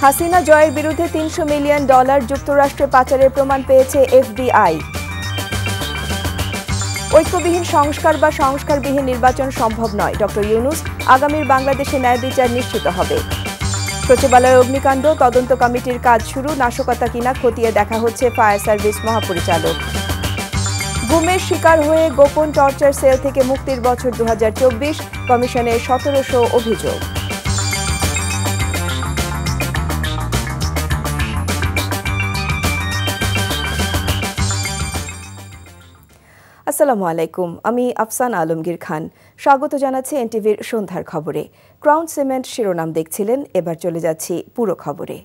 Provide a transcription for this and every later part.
হাসিনা জয়ের বিরুদ্ধে $300 মিলিয়ন যুক্তরাষ্ট্রে পাচারের প্রমাণ পেয়েছে FBI। ঐক্যবিহীন সংস্কার বা সংস্কারবিহীন নির্বাচন সম্ভব নয়, ডক্টর ইউনূস। আগামীর বাংলাদেশে ন্যায় বিচার নিশ্চিত হবে। সচিবালয়ে অগ্নিকাণ্ড তদন্ত কমিটির কাজ শুরু, নাশকতা কিনা খতিয়ে দেখা হচ্ছে ফায়ার সার্ভিস মহাপরিচালক। গুমের শিকার হয়ে গোপন টর্চার সেল থেকে মুক্তির বছর 2024, কমিশনে 1700 অভিযোগ। আসসালামু আলাইকুম, আমি আফসানা আলমগীর খান। স্বাগত জানাচ্ছি এনটিভির সন্ধ্যার খবরে। ক্রাউন সিমেন্ট শিরোনাম দেখছিলেন, এবার চলে যাচ্ছি পুরো খবরে।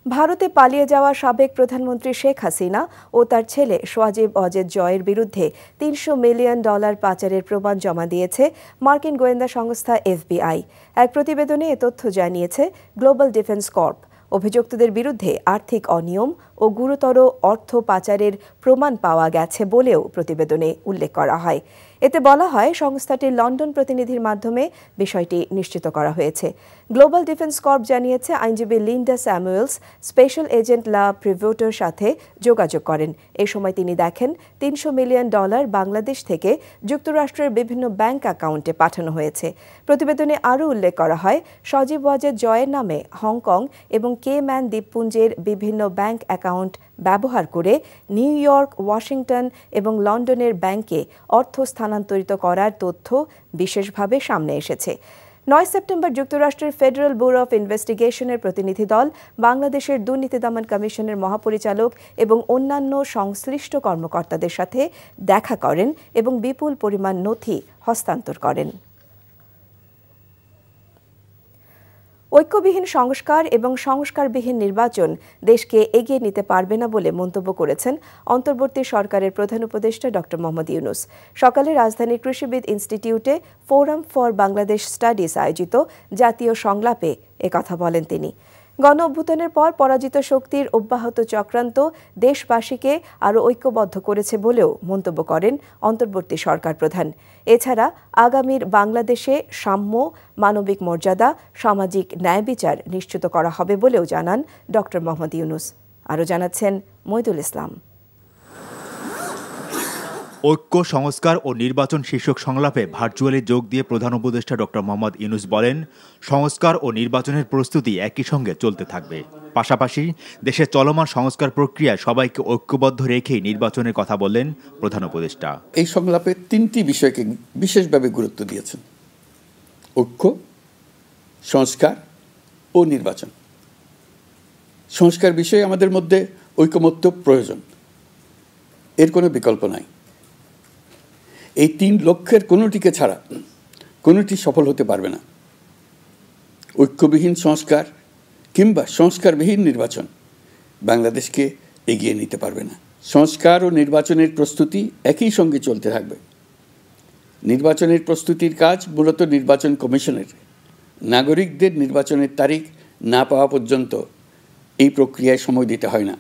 ভারতে পালিয়ে যাওয়া সাবেক প্রধানমন্ত্রী শেখ হাসিনা ও তার ছেলে সজীব ওয়াজেদ জয়ের বিরুদ্ধে $300 মিলিয়ন পাচারের প্রমাণ জমা দিয়েছে মার্কিন গোয়েন্দা সংস্থা FBI। এক প্রতিবেদনে এ তথ্য জানিয়েছে গ্লোবাল ডিফেন্স কর্প। অভিযুক্তদের বিরুদ্ধে আর্থিক অনিয়ম ও গুরুতর অর্থ পাচারের প্রমাণ পাওয়া গেছে বলেও প্রতিবেদনে উল্লেখ করা হয়। এতে বলা হয়, সংস্থাটির লন্ডন প্রতিনিধির মাধ্যমে বিষয়টি নিশ্চিত করা হয়েছে। গ্লোবাল ডিফেন্স কর্প জানিয়েছে, আইনজীবী লিন্ডা স্যামুয়েলস স্পেশাল এজেন্ট লা প্রিভোটোর সাথে যোগাযোগ করেন। এই সময় তিনি দেখেন $300 মিলিয়ন বাংলাদেশ থেকে যুক্তরাষ্ট্রের বিভিন্ন ব্যাংক অ্যাকাউন্টে পাঠানো হয়েছে। প্রতিবেদনে আরও উল্লেখ করা হয়, সজীব ওয়াজেদ জয়ের নামে হংকং এবং কেম্যান দ্বীপপুঞ্জের বিভিন্ন ব্যাংক অ্যাকাউন্ট ব্যবহার করে নিউ ইয়র্ক, ওয়াশিংটন এবং লন্ডনের ব্যাংকে অর্থ স্থানান্তরিত করার তথ্য বিশেষভাবে সামনে এসেছে। 9 সেপ্টেম্বর যুক্তরাষ্ট্রের ফেডারেল ব্যুরো অফ ইনভেস্টিগেশনের প্রতিনিধি দল বাংলাদেশের দুর্নীতি দমন কমিশনের মহাপরিচালক এবং অন্যান্য সংশ্লিষ্ট কর্মকর্তাদের সাথে দেখা করেন এবং বিপুল পরিমাণ নথি হস্তান্তর করেন। ঐক্যবিহীন সংস্কার এবং সংস্কারবিহীন নির্বাচন দেশকে এগিয়ে নিতে পারবে না বলে মন্তব্য করেছেন অন্তর্বর্তী সরকারের প্রধান উপদেষ্টা ডক্টর মোহাম্মদ ইউনূস। সকালে রাজধানীর কৃষিবিদ ইনস্টিটিউটে ফোরাম ফর বাংলাদেশ স্টাডিজ আয়োজিত জাতীয় সংলাপে একথা বলেন তিনি। গণ অভ্যুত্থানের পর পরাজিত শক্তির অব্যাহত চক্রান্ত দেশবাসীকে আরও ঐক্যবদ্ধ করেছে বলেও মন্তব্য করেন অন্তর্বর্তী সরকার প্রধান। এছাড়া আগামীর বাংলাদেশে সাম্য, মানবিক মর্যাদা, সামাজিক ন্যায় বিচার নিশ্চিত করা হবে বলেও জানান ডক্টর মোহাম্মদ ইউনূস। আরও জানাচ্ছেন মইদুল ইসলাম। ঐক্য, সংস্কার ও নির্বাচন শীর্ষক সংলাপে ভার্চুয়ালি যোগ দিয়ে প্রধান উপদেষ্টা ডক্টর মোহাম্মদ ইউনূস বলেন, সংস্কার ও নির্বাচনের প্রস্তুতি একই সঙ্গে চলতে থাকবে। পাশাপাশি দেশের চলমান সংস্কার প্রক্রিয়ায় সবাইকে ঐক্যবদ্ধ রেখেই নির্বাচনের কথা বললেন প্রধান উপদেষ্টা। এই সংলাপে 3টি বিষয়কে বিশেষভাবে গুরুত্ব দিয়েছেন: ঐক্য, সংস্কার ও নির্বাচন। সংস্কার বিষয়ে আমাদের মধ্যে ঐকমত্য প্রয়োজন, এর কোনো বিকল্প নাই। এই 3 লক্ষ্যের কোনোটিকে ছাড়া কোনোটি সফল হতে পারবে না। ঐক্যবিহীন সংস্কার কিংবা সংস্কারবিহীন নির্বাচন বাংলাদেশকে এগিয়ে নিতে পারবে না। সংস্কার ও নির্বাচনের প্রস্তুতি একই সঙ্গে চলতে থাকবে। নির্বাচনের প্রস্তুতির কাজ মূলত নির্বাচন কমিশনের। নাগরিকদের নির্বাচনের তারিখ না পাওয়া পর্যন্ত এই প্রক্রিয়ায় সময় দিতে হয় না,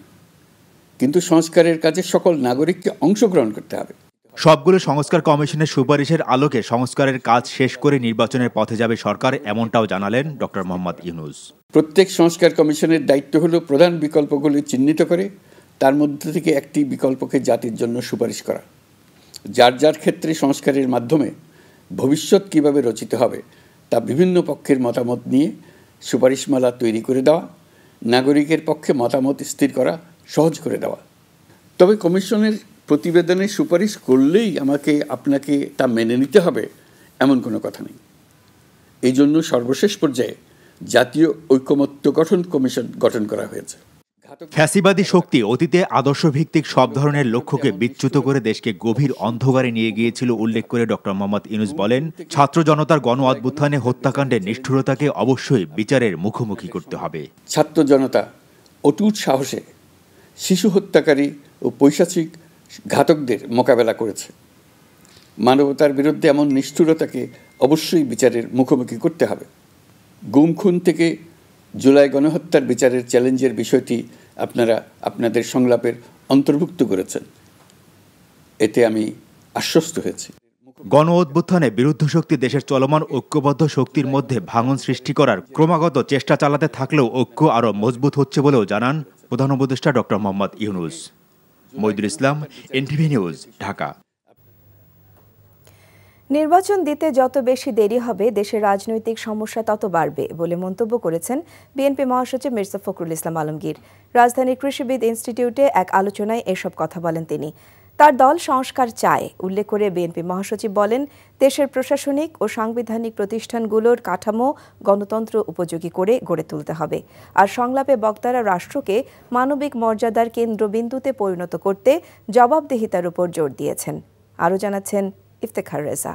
কিন্তু সংস্কারের কাজে সকল নাগরিককে অংশগ্রহণ করতে হবে। সবগুলো সংস্কার কমিশনের সুপারিশের আলোকে সংস্কারের কাজ শেষ করে নির্বাচনের পথে যাবে সরকার, এমনটাও জানালেন ডক্টর মোহাম্মদ ইউনূস। প্রত্যেক সংস্কার কমিশনের দায়িত্ব হলো প্রধান বিকল্পগুলি চিহ্নিত করে তার মধ্যে থেকে একটি বিকল্পকে জাতির জন্য সুপারিশ করা। যার যার ক্ষেত্রে সংস্কারের মাধ্যমে ভবিষ্যৎ কিভাবে রচিত হবে তা বিভিন্ন পক্ষের মতামত নিয়ে সুপারিশমালা তৈরি করে দেওয়া, নাগরিকের পক্ষে মতামত স্থির করা সহজ করে দেওয়া। তবে কমিশনের প্রতিবেদনে সুপারিশ করলেই আপনাকে তা মেনে নিতে হবে এমন কোনো কথা নেই। এই জন্য সর্বশেষ পর্যায়ে জাতীয় ঐকমত্য গঠন কমিশন গঠন করা হয়েছে। ফ্যাসিবাদী শক্তি অতীতে আদর্শভিত্তিক সব ধরনের লক্ষ্যকে বিচ্যুত করে দেশকে গভীর অন্ধকারে নিয়ে গিয়েছিল উল্লেখ করে ডক্টর মোহাম্মদ ইউনূস বলেন, ছাত্র জনতার গণ অভ্যুত্থানে হত্যাকাণ্ডের নিষ্ঠুরতাকে অবশ্যই বিচারের মুখোমুখি করতে হবে। ছাত্র জনতা অটুট সাহসে শিশু হত্যাকারী ও পৈশাচিক ঘাতকদের মোকাবেলা করেছে। মানবতার বিরুদ্ধে এমন নিষ্ঠুরতাকে অবশ্যই বিচারের মুখোমুখি করতে হবে। গুম খুন থেকে জুলাই গণহত্যার বিচারের চ্যালেঞ্জের বিষয়টি আপনারা আপনাদের সংলাপের অন্তর্ভুক্ত করেছেন, এতে আমি আশ্বস্ত হয়েছি। গণ অভ্যুত্থানে বিরুদ্ধ শক্তি দেশের চলমান ঐক্যবদ্ধ শক্তির মধ্যে ভাঙন সৃষ্টি করার ক্রমাগত চেষ্টা চালাতে থাকলেও ঐক্য আরও মজবুত হচ্ছে বলেও জানান প্রধান উপদেষ্টা ডক্টর মোহাম্মদ ইউনূস। মইদুল ইসলাম, এনটিভি নিউজ, ঢাকা। নির্বাচন দিতে যত বেশি দেরি হবে দেশের রাজনৈতিক সমস্যা তত বাড়বে বলে মন্তব্য করেছেন বিএনপি মহাসচিব মির্জা ফখরুল ইসলাম আলমগীর। রাজধানীর কৃষিবিদ ইনস্টিটিউটে এক আলোচনায় এসব কথা বলেন তিনি। তার দল সংস্কার চায় উল্লেখ করে বিএনপি মহাসচিব বলেন, দেশের প্রশাসনিক ও সাংবিধানিক প্রতিষ্ঠানগুলোর কাঠামো গণতন্ত্র উপযোগী করে গড়ে তুলতে হবে। আর সংলাপে বক্তারা রাষ্ট্রকে মানবিক মর্যাদার কেন্দ্রবিন্দুতে পরিণত করতে জবাবদিহিতার উপর জোর দিয়েছেন। আরও জানাচ্ছেন ইফতেখার রেজা।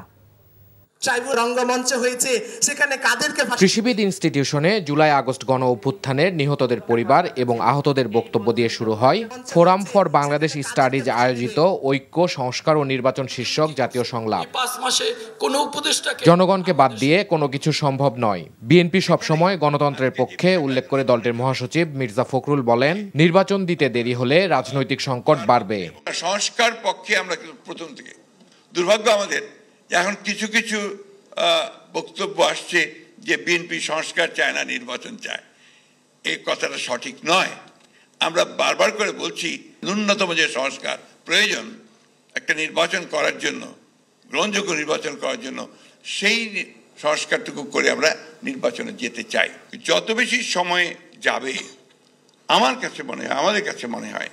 কৃষিবিদ ইনস্টিটিউশনে জুলাই আগস্ট গণ অভ্যুত্থানের নিহতদের পরিবার এবং আহতদের বক্তব্য দিয়ে শুরু হয় ফোরাম ফর বাংলাদেশ স্টাডিজ আয়োজিত ঐক্য, সংস্কার ও নির্বাচন শীর্ষক জাতীয় সংলাপ। জনগণকে বাদ দিয়ে কোনো কিছু সম্ভব নয়। বিএনপি সবসময় গণতন্ত্রের পক্ষে উল্লেখ করে দলটির মহাসচিব মির্জা ফখরুল বলেন, নির্বাচন দিতে দেরি হলে রাজনৈতিক সংকট বাড়বে। সংস্কার পক্ষে আমরা প্রথম থেকে, দুর্ভাগ্য আমাদের এখন কিছু কিছু বক্তব্য আসছে যে বিএনপি সংস্কার চায় না, নির্বাচন চায়। এই কথাটা সঠিক নয়। আমরা বারবার করে বলছি ন্যূনতম যে সংস্কার প্রয়োজন একটা নির্বাচন করার জন্য, গ্রহণযোগ্য নির্বাচন করার জন্য, সেই সংস্কারটুকু করে আমরা নির্বাচনে যেতে চাই। যত বেশি সময় যাবে আমার কাছে মনে হয়, আমাদের কাছে মনে হয়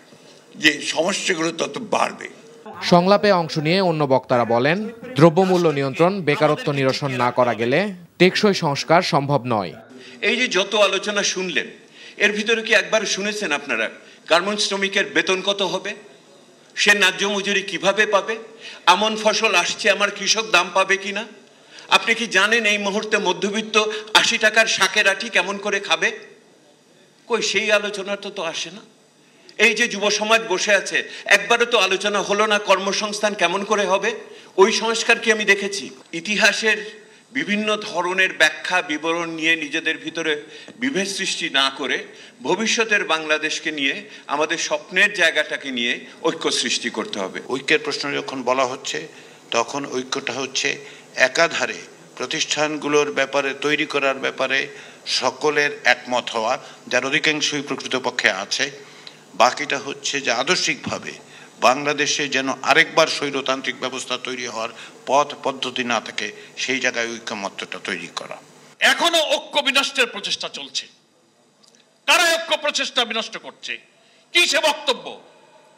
যে সমস্যাগুলো তত বাড়বে। সংলাপে অংশ নিয়ে অন্য বক্তারা বলেন, দ্রব্যমূল্য নিয়ন্ত্রণ, বেকারত্ব নিরসন না করা গেলে টেকসই সংস্কার সম্ভব নয়। এই যে যত আলোচনা শুনলেন, এর ভিতরে কি একবার শুনেছেন আপনারা গার্মেন্টস শ্রমিকের বেতন কত হবে, সে ন্যায্য মজুরি কিভাবে পাবে, এমন ফসল আসছে আমার কৃষক দাম পাবে কিনা? আপনি কি জানেন এই মুহূর্তে মধ্যবিত্ত 80 টাকার শাকের আঁটি কেমন করে খাবে? কই সেই আলোচনা তো আসে না। এই যে যুব সমাজ বসে আছে, একবারও তো আলোচনা হলো না কর্মসংস্থান কেমন করে হবে। ওই সংস্কার কি আমি দেখেছি? ইতিহাসের বিভিন্ন ধরনের ব্যাখ্যা বিবরণ নিয়ে নিজেদের ভিতরে বিভেদ সৃষ্টি না করে ভবিষ্যতের বাংলাদেশকে নিয়ে, আমাদের স্বপ্নের জায়গাটাকে নিয়ে ঐক্য সৃষ্টি করতে হবে। ঐক্যের প্রশ্ন যখন বলা হচ্ছে, তখন ঐক্যটা হচ্ছে একাধারে প্রতিষ্ঠানগুলোর ব্যাপারে, তৈরি করার ব্যাপারে সকলের একমত হওয়া, যার অধিকাংশই প্রকৃতপক্ষে আছে। বাকিটা হচ্ছে যে আদর্শিকভাবে বাংলাদেশে যেন আরেকবার স্বৈরতান্ত্রিক ব্যবস্থা তৈরি হওয়ার পথ পদ্ধতি না থাকে, সেই জায়গায় ঐক্যমত্যটা তৈরি করা। এখনো ঐক্য বিনষ্টের প্রচেষ্টা চলছে। কারা ঐক্য প্রচেষ্টা বিনষ্ট করছে? কি সে বক্তব্য,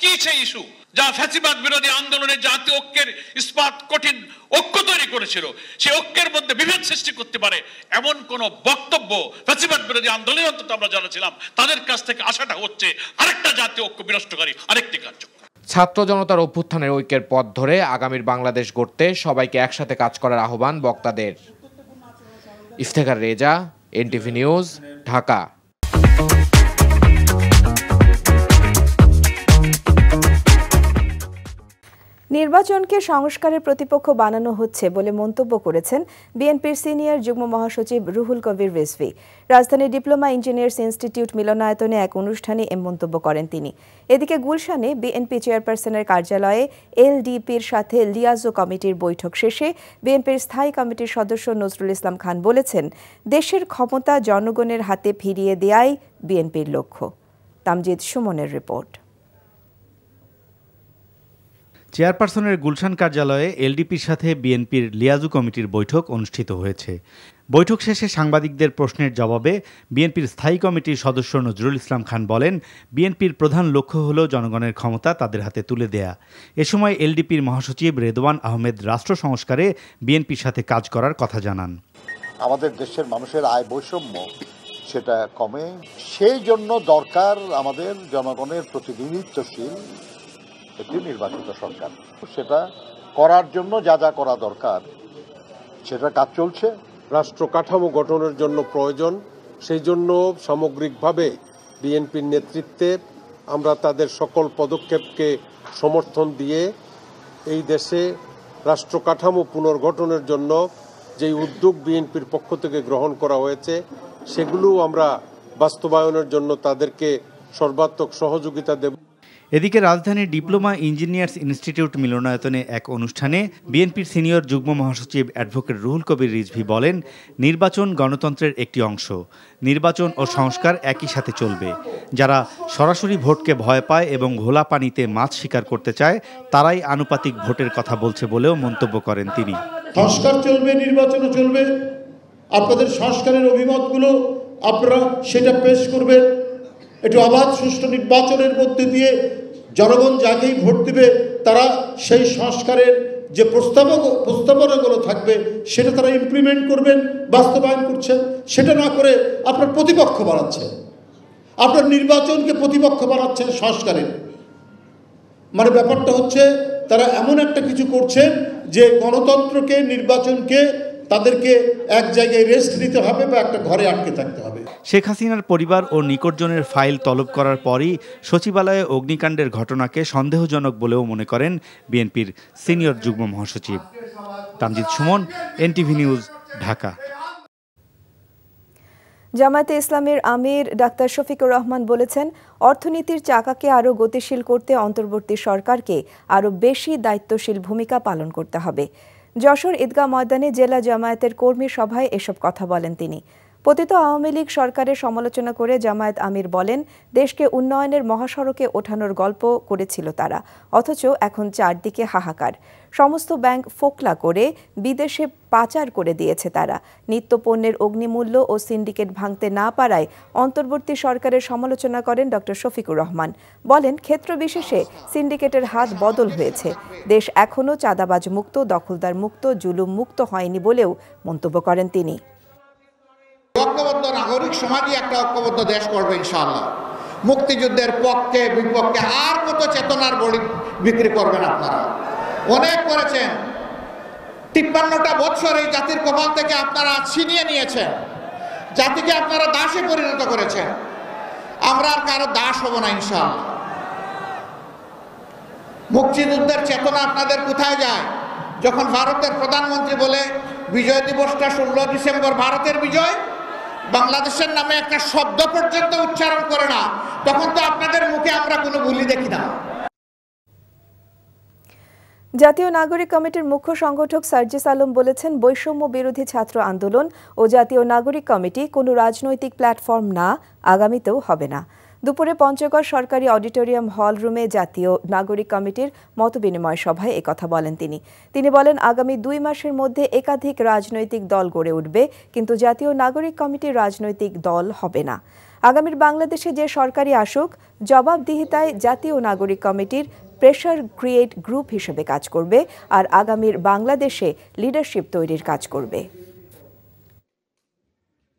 কি সে ইস্যু যা ফ্যাসিবাদ বিরোধী আন্দোলনে জাতীয় ঐক্যের ইস্পাত কঠিন ঐক্য তৈরি করেছিল, সে ঐক্যের মধ্যে বিভেদ সৃষ্টি করতে পারে এমন কোন বক্তব্য ফ্যাসিবাদ বিরোধী আন্দোলনে অন্তত আমরা জানাছিলাম, তাদের কাছ থেকে আশাটা হচ্ছে আরেকটা জাতীয় ঐক্য বিনষ্টকারী আরেকটি কার্যক্রম। ছাত্র জনতার অভ্যুত্থানের ঐক্যের পথ ধরে আগামীর বাংলাদেশ গড়তে সবাইকে একসাথে কাজ করার আহ্বান বক্তাদের। Iftekhar Reza, NTV news, Dhaka. নির্বাচনকে সংস্কারের প্রতিপক্ষ বানানো হচ্ছে বলে মন্তব্য করেছেন বিএনপির সিনিয়র যুগ্ম মহাসচিব রুহুল কবির রিজভী। রাজধানীর ডিপ্লোমা ইঞ্জিনিয়ার্স ইনস্টিটিউট মিলনায়তনে এক অনুষ্ঠানে এ মন্তব্য করেন তিনি। এদিকে গুলশানে বিএনপি চেয়ারপারসনের কার্যালয়ে এলডিপির সাথে লিয়াজো কমিটির বৈঠক শেষে বিএনপির স্থায়ী কমিটির সদস্য নজরুল ইসলাম খান বলেছেন, দেশের ক্ষমতা জনগণের হাতে ফিরিয়ে দেয়াই বিএনপির লক্ষ্য। তামজিদ সুমনের রিপোর্ট। চেয়ারপারসনের গুলশান কার্যালয়ে এলডিপির সাথে বিএনপির লিয়াজু কমিটির বৈঠক অনুষ্ঠিত হয়েছে। বৈঠক শেষে সাংবাদিকদের প্রশ্নের জবাবে বিএনপির স্থায়ী কমিটির সদস্য নজরুল ইসলাম খান বলেন, বিএনপির প্রধান লক্ষ্য হল জনগণের ক্ষমতা তাদের হাতে তুলে দেয়া। এ সময় এলডিপির মহাসচিব রেদওয়ান আহমেদ রাষ্ট্র সংস্কারে বিএনপির সাথে কাজ করার কথা জানান। আমাদের দেশের মানুষের আয় বৈষম্য সেটা কমে, সেই জন্য দরকার আমাদের জনগণের প্রতিনিধিত্বশীল একটি নির্বাচিত সরকার। সেটা করার জন্য যা যা করা দরকার সেটা কাজ চলছে। রাষ্ট্র কাঠামো গঠনের জন্য প্রয়োজন, সেই জন্য সামগ্রিকভাবে বিএনপির নেতৃত্বে আমরা তাদের সকল পদক্ষেপকে সমর্থন দিয়ে এই দেশে রাষ্ট্র কাঠামো পুনর্গঠনের জন্য যেই উদ্যোগ বিএনপির পক্ষ থেকে গ্রহণ করা হয়েছে সেগুলো আমরা বাস্তবায়নের জন্য তাদেরকে সর্বাত্মক সহযোগিতা দেব। এদিকে রাজধানীর ডিপ্লোমা ইঞ্জিনিয়ার্স ইনস্টিটিউট মিলনায়তনে এক অনুষ্ঠানে বিএনপির সিনিয়র যুগ্ম মহাসচিব অ্যাডভোকেট রুহুল কবির রিজভী বলেন, নির্বাচন গণতন্ত্রের একটি অংশ। নির্বাচন ও সংস্কার একই সাথে চলবে। যারা সরাসরি ভোটকে ভয় পায় এবং ঘোলা পানিতে মাছ শিকার করতে চায় তারাই আনুপাতিক ভোটের কথা বলছে বলেও মন্তব্য করেন তিনি। সংস্কার চলবে, নির্বাচনও চলবে। আপনাদের সংস্কারের অভিমতগুলো আপনারা সেটা পেশ করবেন। একটু অবাধ সুষ্ঠু নির্বাচনের মধ্যে দিয়ে জনগণ যাকেই ভোট দিবে তারা সেই সংস্কারের যে প্রস্তাবনাগুলো থাকবে সেটা তারা ইমপ্লিমেন্ট করবেন, বাস্তবায়ন করছেন। সেটা না করে আপনার প্রতিপক্ষ বাড়াচ্ছেন, আপনার নির্বাচনকে প্রতিপক্ষ বাড়াচ্ছেন সংস্কারের। মানে ব্যাপারটা হচ্ছে তারা এমন একটা কিছু করছেন যে গণতন্ত্রকে, নির্বাচনকে তাদেরকে এক জায়গায় রেস্ট নিতে হবে বা একটা ঘরে আটকে থাকতে হবে। শেখ হাসিনার পরিবার ও নিকটজনের ফাইল তলব করার পরই সচিবালয়ে অগ্নিকাণ্ডের ঘটনাকে সন্দেহজনক বলেও মনে করেন বিএনপির সিনিয়র যুগ্ম মহাসচিব। Tamjid Sumon, NTV news, Dhaka. জামায়াতে ইসলামীর আমির ডাক্তার শফিকুর রহমান বলেছেন, অর্থনীতির চাকাকে আরও গতিশীল করতে অন্তর্বর্তী সরকারকে আরও বেশি দায়িত্বশীল ভূমিকা পালন করতে হবে। যশোর ঈদগাহ ময়দানে জেলা জামায়াতের কর্মী সভায় এসব কথা বলেন তিনি। পতিত আওয়ামী লীগ সরকারের সমালোচনা করে জামায়াত আমির বলেন, দেশকে উন্নয়নের মহাসড়কে ওঠানোর গল্প করেছিল তারা, অথচ এখন চারদিকে হাহাকার। সমস্ত ব্যাংক ফোকলা করে বিদেশে পাচার করে দিয়েছে তারা। নিত্যপণ্যের অগ্নিমূল্য ও সিন্ডিকেট ভাঙতে না পারায় অন্তর্বর্তী সরকারের সমালোচনা করেন ডক্টর শফিকুর রহমান। বলেন, ক্ষেত্র বিশেষে সিন্ডিকেটের হাত বদল হয়েছে। দেশ এখনও চাঁদাবাজ মুক্ত, দখলদার মুক্ত, জুলুম মুক্ত হয়নি বলেও মন্তব্য করেন তিনি। ঐক্যবদ্ধ নাগরিক সমাজই একটা ঐক্যবদ্ধ দেশ করবে ইনশাআল্লাহ। মুক্তিযুদ্ধের পক্ষে বিপক্ষে আর কত চেতনার বড়ি বিক্রি করবেন আপনারা? অনেক করেছেন। ৫৩টা বৎসর এই জাতির কপাল থেকে আপনারা ছিনিয়ে নিয়েছেন, জাতিকে আপনারা দাসে পরিণত করেছেন। আমরা আর কারো দাস হব না ইনশাআল্লাহ। মুক্তিযুদ্ধের চেতনা আপনাদের কোথায় যায়? যখন ভারতের প্রধানমন্ত্রী বলে বিজয় দিবসটা ১৬ ডিসেম্বর ভারতের বিজয়, বাংলাদেশের নামে একটা শব্দ পর্যন্ত উচ্চারণ করে না, তখন তো আপনাদের মুখে আমরা কোনো ভুলই দেখি না। জাতীয় নাগরিক কমিটির মুখ্য সংগঠক সার্জিস আলম বলেছেন, বৈষম্য বিরোধী ছাত্র আন্দোলন ও জাতীয় নাগরিক কমিটি কোনো রাজনৈতিক প্ল্যাটফর্ম না, আগামীতেও হবে না। দুপুরে পঞ্চগড় সরকারি অডিটোরিয়াম হল রুমে জাতীয় নাগরিক কমিটির মতবিনিময় সভায় একথা বলেন তিনি। তিনি বলেন, আগামী ২ মাসের মধ্যে একাধিক রাজনৈতিক দল গড়ে উঠবে, কিন্তু জাতীয় নাগরিক কমিটির রাজনৈতিক দল হবে না। আগামীর বাংলাদেশে যে সরকারই আসুক, জবাবদিহিতায় জাতীয় নাগরিক কমিটির প্রেশার ক্রিয়েট গ্রুপ হিসেবে কাজ করবে আর আগামীর বাংলাদেশে লিডারশিপ তৈরির কাজ করবে।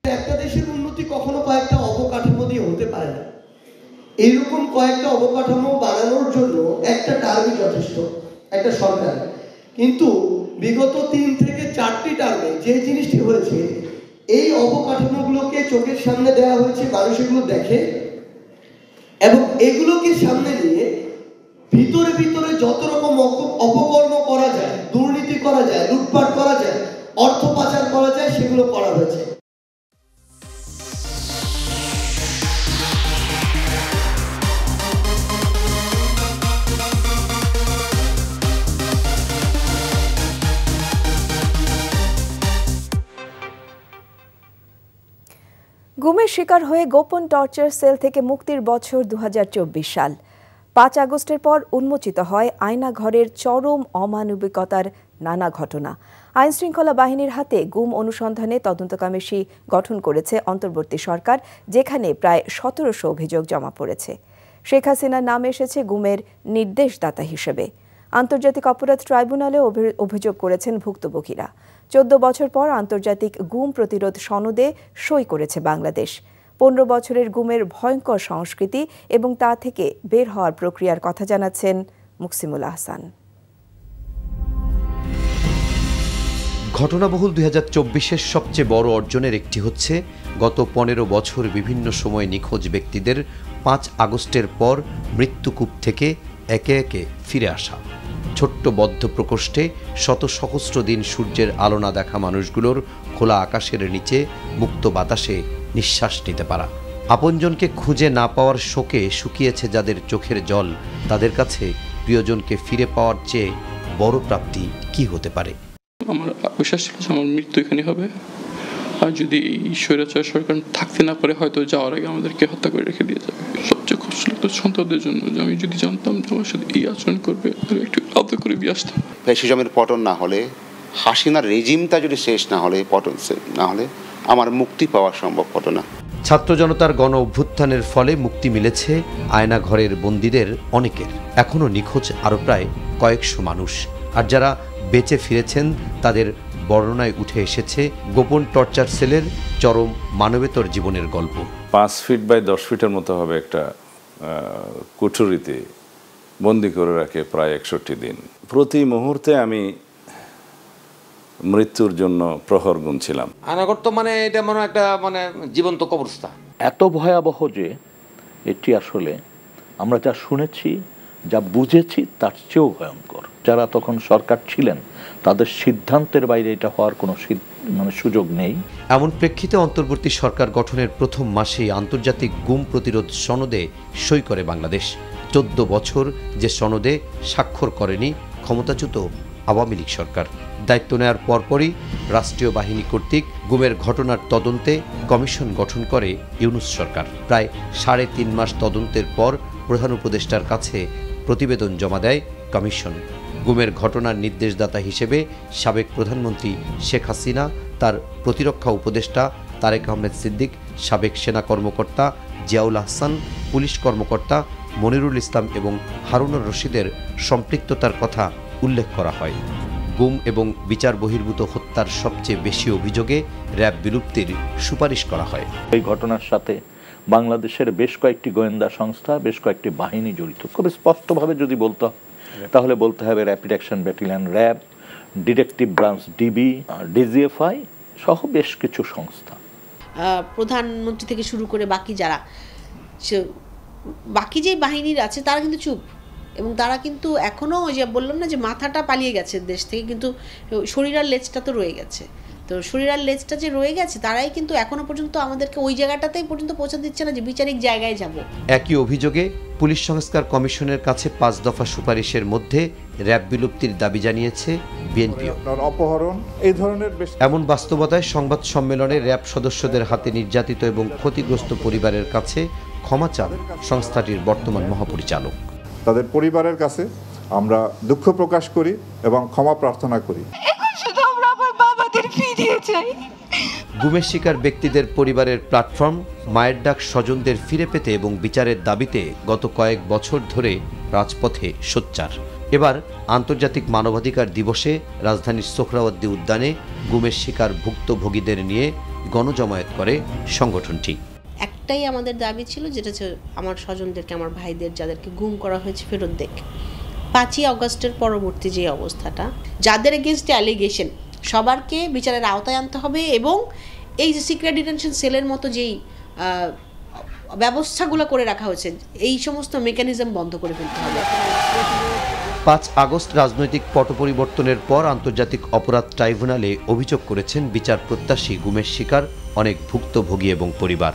একটা দেশের উন্নতি কখনো কয়েকটা অবকাঠামো দিয়ে হতে পারে না। এইরকম কয়েকটা অবকাঠামো বানানোর জন্য একটা টার্মই যথেষ্ট একটা সরকার। কিন্তু বিগত ৩ থেকে ৪টি টার্মে যে জিনিসটি হয়েছে, এই অবকাঠামোগুলোকে চোখের সামনে দেওয়া হয়েছে, মানুষ এগুলো দেখে এবং এগুলোকে সামনে নিয়ে ভিতরে ভিতরে যত রকম অপকর্ম করা যায়, দুর্নীতি করা যায়, লুটপাট করা যায়, অর্থ পাচার করা যায়, সেগুলো করা হয়েছে। গুমের শিকার হয়ে গোপন টর্চার সেল থেকে মুক্তির বছর ২০২৪ সাল। ৫ আগস্টের পর উন্মোচিত হয় আয়নাঘরের চরম অমানবিকতার নানা ঘটনা। আইনশৃঙ্খলা বাহিনীর হাতে গুম অনুসন্ধানে তদন্ত কমিটি গঠন করেছে অন্তর্বর্তী সরকার, যেখানে প্রায় ১৭০০ অভিযোগ জমা পড়েছে। শেখ হাসিনার নাম এসেছে গুমের নির্দেশদাতা হিসেবে। আন্তর্জাতিক অপরাধ ট্রাইব্যুনালে অভিযোগ করেছেন ভুক্তভোগীরা। ১৪ বছর পর আন্তর্জাতিক গুম প্রতিরোধ সনদে সই করেছে বাংলাদেশ। ১৫ বছরের গুমের ভয়ঙ্কর সংস্কৃতি এবং তা থেকে বের হওয়ার প্রক্রিয়ার কথা জানাচ্ছেন মুকসিমুল আহসান। ঘটনাবহুল ২০২৪-এর সবচেয়ে বড় অর্জনের একটি হচ্ছে গত ১৫ বছর বিভিন্ন সময় নিখোঁজ ব্যক্তিদের ৫ আগস্টের পর মৃত্যুকূপ থেকে একে একে ফিরে আসা। ছোট্ট বদ্ধ প্রকোষ্ঠে শত সহস্র দিন সূর্যের আলো না দেখা মানুষগুলোর খোলা আকাশের নিচে মুক্ত বাতাসে নিঃশ্বাস নিতে পারা। আপনজনকে খুঁজে না পাওয়ার শোকে শুকিয়েছে যাদের চোখের জল, তাদের কাছে প্রিয়জনকে ফিরে পাওয়ার চেয়ে বড় প্রাপ্তি কি হতে পারে? আমার বিশ্বাস ছিল যে আমার মৃত্যু এখানে হবে, আর যদি এই স্বৈরাচার সরকার থাকতে না পারে হয়তো যাওয়ার আগে আমাদেরকে হত্যা করে রেখে দিয়ে যাবে। সবচেয়ে কষ্ট লাগতো সন্তানদের জন্য, যে আমি যদি জানতাম যে আমার সাথে এই আচরণ করবে, একটু আদর করে দিয়ে আসতাম। ফ্যাসিজমের পতন না হলে, হাসিনার রেজিমটা যদি শেষ না হলে, পতন না হলে আমার মুক্তি পাওয়া সম্ভব হতো না। ছাত্র জনতার গণ অভ্যুত্থানের ফলে মুক্তি মিলেছে আয়নাঘরের বন্দীদের অনেকের। এখনও নিখোঁজ আরও প্রায় কয়েকশো মানুষ, আর যারা বেঁচে ফিরেছেন তাদের বর্ণনায় উঠে এসেছে গোপন টর্চার সেলের চরম মানবেতর জীবনের গল্প। 5 ফিট বাই 10 ফিটের মতো হবে একটা কুঠুরিতে বন্দি করে রাখে প্রায় 61 দিন। প্রতি মুহূর্তে আমি মৃত্যুর জন্য প্রহর গুনছিলাম। আয়নাঘর তো মানে এটা মনে একটা মানে জীবন্ত কবরস্থান। এত ভয়াবহ যে এটি আসলে আমরা যা শুনেছি, যা বুঝেছি তার চেয়েও ভয়ঙ্কর। যারা তখন সরকার ছিলেন তাদের সিদ্ধান্তের বাইরে এটা হওয়ার কোনো সুযোগ নেই। এমন প্রেক্ষিতে অন্তর্বর্তী সরকার গঠনের প্রথম মাসেই আন্তর্জাতিক গুম প্রতিরোধ সনদে সই করে বাংলাদেশ। 14 বছর যে সনদে স্বাক্ষর করেনি ক্ষমতাচ্যুত আওয়ামী লীগ সরকার। দায়িত্ব নেওয়ার পরপরই রাষ্ট্রীয় বাহিনী কর্তৃক গুমের ঘটনার তদন্তে কমিশন গঠন করে ইউনূস সরকার। প্রায় 3.5 মাস তদন্তের পর প্রধান উপদেষ্টার কাছে প্রতিবেদন জমা দেয় কমিশন। গুমের ঘটনার নির্দেশদাতা হিসেবে সাবেক প্রধানমন্ত্রী শেখ হাসিনা, তার প্রতিরক্ষা উপদেষ্টা তারেক আহমেদ সিদ্দিক, সাবেক সেনা কর্মকর্তা জিয়াউল আহসান, পুলিশ কর্মকর্তা মনিরুল ইসলাম এবং হারুনুর রশিদের সম্পৃক্ততার কথা উল্লেখ করা হয়। গুম এবং বিচার বহির্ভূত হত্যার সবচেয়ে বেশি অভিযোগে র্যাব বিলুপ্তির সুপারিশ করা হয়। এই ঘটনার সাথে বাংলাদেশের বেশ কয়েকটি গোয়েন্দা সংস্থা, বেশ কয়েকটি বাহিনী জড়িত। খুব স্পষ্টভাবে যদি বলতে হয় তাহলে বলতে হবে rapid action battalion RAB, detective branch DB, DGFI সহ বেশ কিছু সংস্থা। প্রধানমন্ত্রী থেকে শুরু করে বাকি যে বাহিনীর আছে তারা কিন্তু চুপ, এবং তারা কিন্তু এখনও ওই যে বললাম না যে মাথাটা পালিয়ে গেছে দেশ থেকে, কিন্তু শরীর আর লেজটা তো রয়ে গেছে। তো শরীর আর লেজটা যে রয়ে গেছে তারাই কিন্তু এখনো পর্যন্ত আমাদেরকে ওই জায়গাটাতেই পর্যন্ত পৌঁছে দিচ্ছে না যে বিচারিক জায়গায় যাব। একই অভিযোগে পুলিশ সংস্কার কমিশনের কাছে 5 দফা সুপারিশের মধ্যে র্যাব বিলুপ্তির দাবি জানিয়েছে বিএনপিও। অপহরণ এই ধরনের এমন বাস্তবতায় সংবাদ সম্মেলনে র্যাব সদস্যদের হাতে নির্যাতিত এবং ক্ষতিগ্রস্ত পরিবারের কাছে ক্ষমা চান সংস্থাটির বর্তমান মহাপরিচালক। তাদের পরিবারের কাছে আমরা দুঃখ প্রকাশ করি এবং ক্ষমা প্রার্থনা করি। গুমের শিকার ব্যক্তিদের পরিবারের প্ল্যাটফর্ম মায়ের ডাক স্বজনদের ফিরে পেতে এবং বিচারের দাবিতে গত কয়েক বছর ধরে রাজপথে সোচ্চার। এবার আন্তর্জাতিক মানবাধিকার দিবসে রাজধানীর সোহরাওয়ার্দী উদ্যানে গুমের শিকার ভুক্তভোগীদের নিয়ে গণজমায়েত করে সংগঠনটি। একটাই আমাদের দাবি ছিল, যেটা হচ্ছে আমার স্বজনদেরকে, আমার ভাইদের যাদেরকে গুম করা হয়েছে ফেরত দেখ। 5ই আগস্টের পরবর্তী যে অবস্থাটা, যাদের এগেনস্টে অ্যালিগেশন সবারকে বিচারের আওতায় আনতে হবে, এবং এই যে সিক্রেট ডিটেনশন সেলের মতো যেই ব্যবস্থাগুলো করে রাখা হয়েছে এই সমস্ত মেকানিজম বন্ধ করে ফেলতে হবে। 5 আগস্ট রাজনৈতিক পট পরিবর্তনের পর আন্তর্জাতিক অপরাধ ট্রাইব্যুনালে অভিযোগ করেছেন বিচার প্রত্যাশী গুমের শিকার অনেক ভুক্তভোগী এবং পরিবার।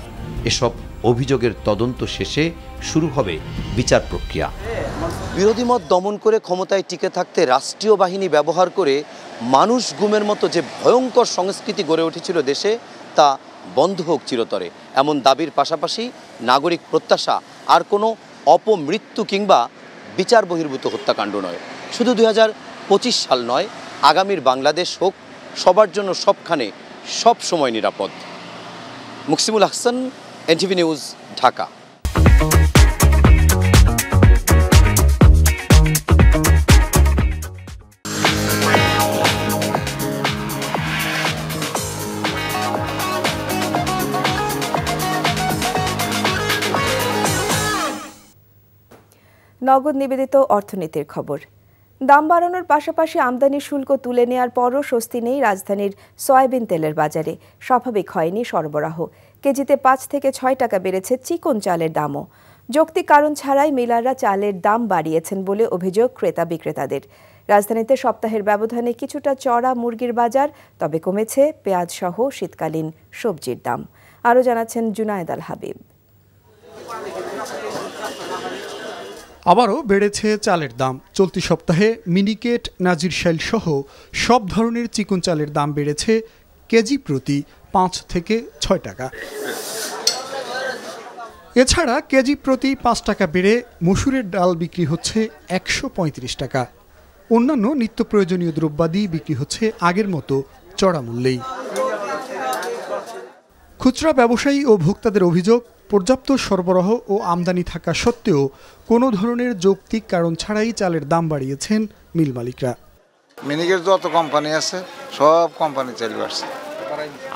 এসব অভিযোগের তদন্ত শেষে শুরু হবে বিচার প্রক্রিয়া। বিরোধী মত দমন করে ক্ষমতায় টিকে থাকতে রাষ্ট্রীয় বাহিনী ব্যবহার করে মানুষ গুমের মতো যে ভয়ঙ্কর সংস্কৃতি গড়ে উঠেছিল দেশে, তা বন্ধ হোক চিরতরে, এমন দাবির পাশাপাশি নাগরিক প্রত্যাশা আর কোনো অপমৃত্যু কিংবা বিচার বহির্ভূত হত্যাকাণ্ড নয়। শুধু 2025 সাল নয়, আগামীর বাংলাদেশ হোক সবার জন্য সবখানে সব সময় নিরাপদ। Muksimul Ahsan, NTV news, Dhaka. নগদ নিবেদিত অর্থনীতির খবর। দাম বাড়ানোর পাশাপাশি আমদানি শুল্ক তুলে নেয়ার পরও স্বস্তি নেই রাজধানীর সয়াবিন তেলের বাজারে। স্বাভাবিক হয়নি সরবরাহ। কেজিতে 5 থেকে 6 টাকা বেড়েছে চিকন চালের দামও। যৌক্তিক কারণ ছাড়াই মিলাররা চালের দাম বাড়িয়েছেন বলে অভিযোগ ক্রেতা বিক্রেতাদের। রাজধানীতে সপ্তাহের ব্যবধানে কিছুটা চড়া মুরগির বাজার, তবে কমেছে পেঁয়াজ সহ শীতকালীন সবজির দাম। আরও জানাচ্ছেন জুনায়েদ আল হাবিব। আবারও বেড়েছে চালের দাম। চলতি সপ্তাহে মিনিকেট, নাজিরশাইল সহ সব ধরনের চিকন চালের দাম বেড়েছে কেজি প্রতি 5 থেকে 6 টাকা। এছাড়া কেজি প্রতি 5 টাকা বেড়ে মসুরের ডাল বিক্রি হচ্ছে 135 টাকা। অন্যান্য নিত্য প্রয়োজনীয় দ্রব্যাদি বিক্রি হচ্ছে আগের মতো চড়া মূল্যেই। খুচরা ব্যবসায়ী ও ভোক্তাদের অভিযোগ, পর্যাপ্ত সরবরাহ ও আমদানি থাকা সত্ত্বেও কোনো ধরনের যৌক্তিক কারণ ছাড়াই চালের দাম বাড়িয়েছেন মিল মালিকরা। মিনিকেট যত কোম্পানি আছে সব কোম্পানি চাল বাড়ছে,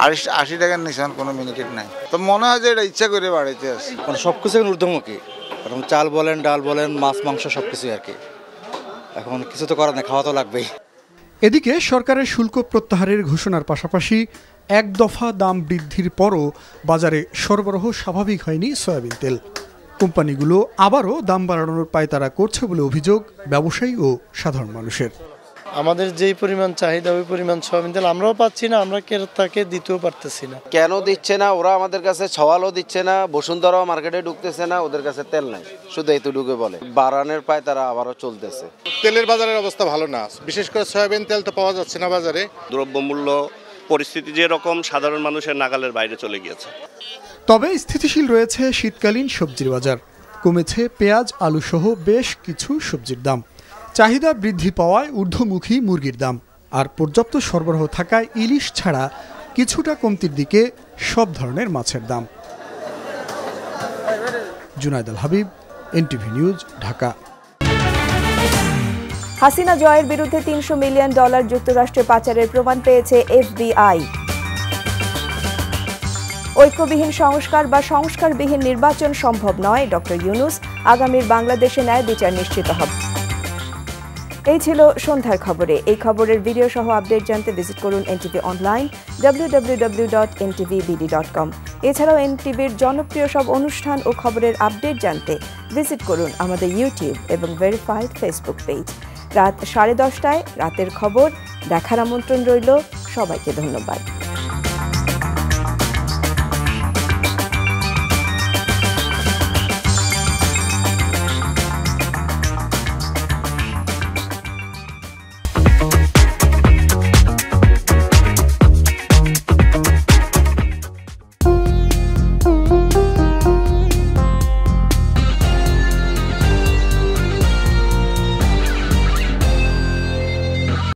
80 টাকার নিচে কোনো মিনিকেট নাই। তো মনে হয় যে এটা ইচ্ছা করে বাড়াইতে আছে, মানে সবকিছু ঊর্ধ্বমুখী। এখন চাল বলেন, ডাল বলেন, মাছ মাংস সবকিছুই আর কি। এখন কিছু তো করার নেই, খাওয়া তো লাগবেই। এদিকে সরকারের শুল্ক প্রত্যাহারের ঘোষণার পাশাপাশি এক দফা দাম বৃদ্ধির পরও বাজারে সরবরাহ স্বাভাবিক হয়নি সয়াবিন তেল। কোম্পানিগুলো আবারও দাম বাড়ানোর পায়তারা করছে বলে অভিযোগ ব্যবসায়ী ও সাধারণ মানুষের। আমাদের যেই পরিমাণ চাহিদা ওই পরিমাণ সয়াবিন তেল আমরাও পাচ্ছি না, আমরা ক্রেতাকে দিতেও পারতেছি না। কেন দিচ্ছে না? ওরা আমাদের কাছে সওয়ালও দিচ্ছে না, বসুন্ধরাও মার্কেটে ঢুকতেছে না, ওদের কাছে তেল নাই, শুধু এইটুকু বলে। বাড়ানোর পায় তারা আবারও চলতেছে। তেলের বাজারের অবস্থা ভালো না, বিশেষ করে সয়াবিন তেল তো পাওয়া যাচ্ছে না বাজারে। দ্রব্যমূল্য পরিস্থিতি যেরকম সাধারণ মানুষের নাগালের বাইরে চলে গিয়েছে। তবে স্থিতিশীল রয়েছে শীতকালীন সবজির বাজার। কমেছে পেঁয়াজ, আলু সহ বেশ কিছু সবজির দাম। চাহিদা বৃদ্ধি পাওয়ায় ঊর্ধ্বমুখী মুরগির দাম, আর পর্যাপ্ত সরবরাহ থাকায় ইলিশ ছাড়া কিছুটা কমতির দিকে সব ধরনের মাছের দাম। জুনায়েদ আল হাবিব, এনটিভি নিউজ, ঢাকা। হাসিনা জয়ের বিরুদ্ধে $300 মিলিয়ন যুক্তরাষ্ট্রে পাচারের প্রমাণ পেয়েছে FBI। ঐক্যবিহীন সংস্কার বা সংস্কারবিহীন নির্বাচন সম্ভব নয়, ডক্টর ইউনূস। আগামীর বাংলাদেশে ন্যায় বিচার নিশ্চিত হবে। এই ছিল সন্ধ্যার খবরে। এই খবরের ভিডিও সহ আপডেট জানতে ভিজিট করুন এনটিভি অনলাইন www.ntvbd.com। এছাড়াও এনটিভির জনপ্রিয় সব অনুষ্ঠান ও খবরের আপডেট জানতে ভিজিট করুন আমাদের ইউটিউব এবং ভেরিফাইড ফেসবুক পেজ। রাত 10:30টায় রাতের খবর দেখার আমন্ত্রণ রইল। সবাইকে ধন্যবাদ।